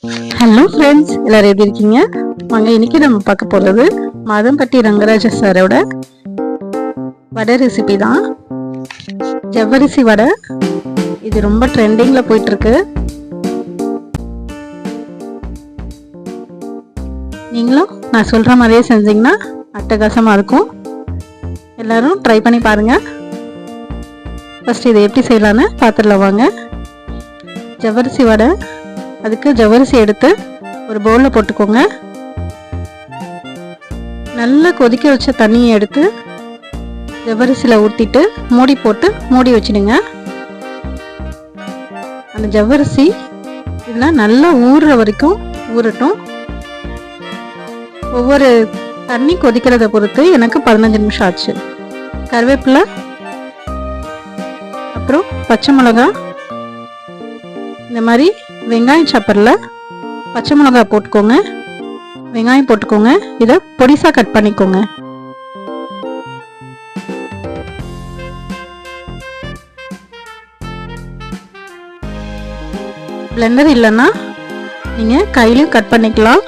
Hello friends, எல்லாரும் எப்படி இருக்கீங்க? வாங்க, இன்னைக்கு நம்ம பார்க்க போகிறது மாதம்பட்டி ரங்கராஜ சாரோட வடை ரெசிபி தான். ஜவ்வரிசி வடை. இது ரொம்ப ட்ரெண்டிங்கில் போயிட்டுருக்கு. நீங்களும் நான் சொல்கிற மாதிரியே செஞ்சிங்கன்னா அட்டகாசமாக இருக்கும். எல்லோரும் ட்ரை பண்ணி பாருங்கள். ஃபஸ்ட் இதை எப்படி செய்யலான்னு பார்த்துடலாம் வாங்க. ஜவ்வரிசி வடை. அதுக்கு ஜவ்வரிசி எடுத்து ஒரு பவுலில் போட்டுக்கோங்க. நல்லா கொதிக்க வச்ச தண்ணியை எடுத்து ஜவ்வரிசியில் ஊற்றிட்டு மூடி போட்டு மூடி வச்சிடுங்க. அந்த ஜவ்வரிசி இதெல்லாம் நல்லா ஊறுற வரைக்கும் ஊறட்டும். ஒவ்வொரு தண்ணி கொதிக்கிறத பொறுத்து எனக்கு 15 நிமிஷம் ஆச்சு. கருவேப்பிலை, அப்புறம் பச்சை மிளகா, இந்த மாதிரி வெங்காயம் சாப்பரில் பச்சை மிளகா போட்டுக்கோங்க, வெங்காயம் போட்டுக்கோங்க. இதை பொடிசாக கட் பண்ணிக்கோங்க. பிளெண்டர் இல்லைன்னா நீங்கள் கையிலையும் கட் பண்ணிக்கலாம்.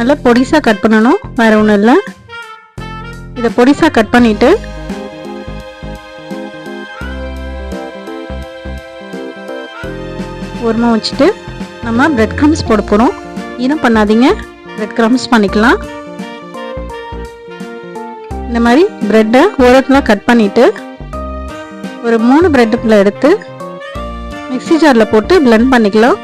நல்லா பொடிசாக கட் பண்ணணும், வேற ஒன்றும் இல்லை. இதை பொடிசாக கட் பண்ணிவிட்டு ஓரமா வச்சுட்டு நம்ம பிரெட் க்ரம்ஸ் போட போகிறோம். ஈரம் பண்ணாதீங்க, பிரெட் க்ரம்ஸ் பண்ணிக்கலாம். இந்த மாதிரி பிரெட்டை ஓரத்தில் கட் பண்ணிவிட்டு ஒரு 3 பிரெட்டுக்குள்ள எடுத்து மிக்ஸி ஜாரில் போட்டு பிளெண்ட் பண்ணிக்கலாம்.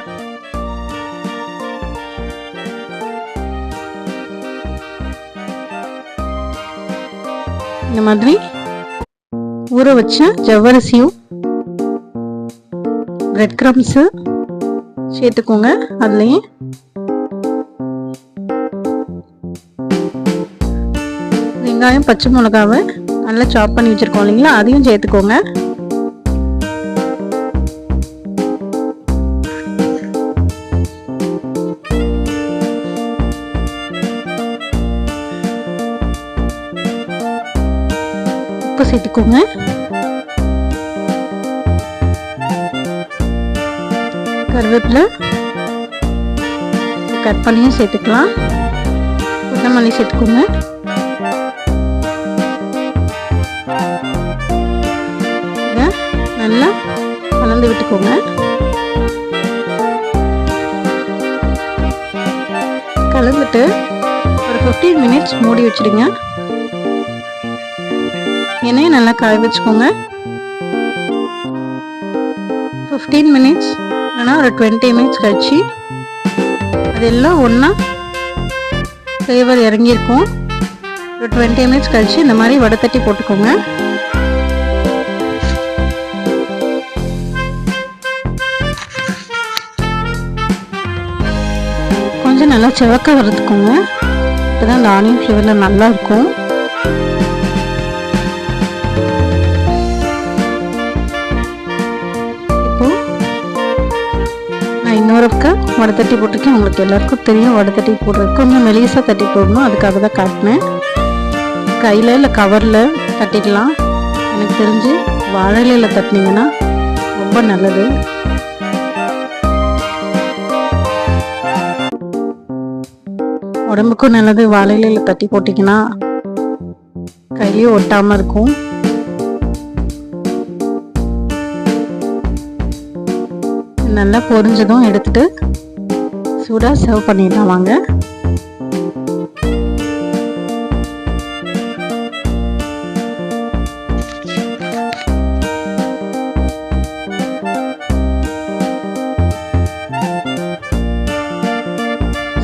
இந்த மாதிரி ஊற வச்ச ஜவ்வரிசியும் பிரெட் க்ரம்ஸு சேர்த்துக்கோங்க. அதுலேயே வெங்காயம், பச்சை மிளகாவை நல்லா சாப் பண்ணி வச்சுருக்கோம் இல்லைங்களா, அதையும் சேர்த்துக்கோங்க. உப்பு சேர்த்துக்கோங்க. கருவேப்பிலை கட் பண்ணியும் சேர்த்துக்கலாம். கொத்தமல்லி சேர்த்துக்கோங்க. இதை நல்லா கலந்து விட்டுக்கோங்க. கலந்துட்டு ஒரு 15 மினிட்ஸ் மூடி வச்சிடுங்க. எண்ணெயை நல்லா காய வச்சுக்கோங்க. 15 மினிட்ஸ் இல்லைனா ஒரு 20 மினிட்ஸ் கழிச்சு அதெல்லாம் ஒன்றா ஃப்ளேவர் இறங்கியிருக்கும். ஒரு 20 மினிட்ஸ் கழிச்சு இந்த மாதிரி வடை தட்டி போட்டுக்கோங்க. கொஞ்சம் நல்லா செவக்க வறுத்துக்கோங்க. இப்போதான் அந்த ஆனியன் ஃப்ளேவரில் நல்லா இருக்கும். இன்னொருக்க வடை தட்டி போட்டிருக்கேன். உங்களுக்கு எல்லாருக்கும் தெரியும் வடை தட்டி போடுறது. கொஞ்சம் மெலிசாக தட்டி போடணும், அதுக்காக தான் காட்டினேன். கையில் இல்லை கவரில் தட்டிக்கலாம். எனக்கு தெரிஞ்சு வாழை இலையில் தட்டினீங்கன்னா ரொம்ப நல்லது. உடம்புக்கும் நல்லது. வாழை இலையில் தட்டி போட்டிங்கன்னா கையிலையும் ஒட்டாமல் இருக்கும். நல்லா பொரிஞ்சதும் எடுத்துட்டு சூடாக சர்வ் பண்ணிடலாம் வாங்க.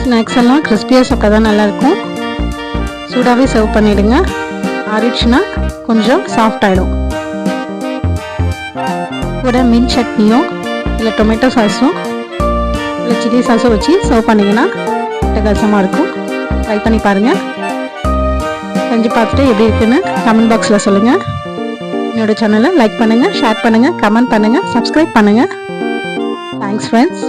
ஸ்நாக்ஸ் எல்லாம் கிறிஸ்பியாக சாப்பிட்டா தான் நல்லாயிருக்கும். சூடாகவே சர்வ் பண்ணிவிடுங்க. ஆறிடுச்சுன்னா கொஞ்சம் சாஃப்ட் ஆகிடும். கூட மீன் சட்னியும் இல்லை டொமேட்டோ சாஸும் இல்லை சில்லி சாஸும் வச்சு சர்வ் பண்ணிங்கன்னா அட்டகாசமாக இருக்கும். ட்ரை பண்ணி பாருங்கள். செஞ்சு பார்த்துட்டு எப்படி இருக்குன்னு கமெண்ட் பாக்ஸில் சொல்லுங்கள். என்னோடய சேனலை லைக் பண்ணுங்கள், ஷேர் பண்ணுங்கள், கமெண்ட் பண்ணுங்கள், சப்ஸ்கிரைப் பண்ணுங்கள். Thanks friends.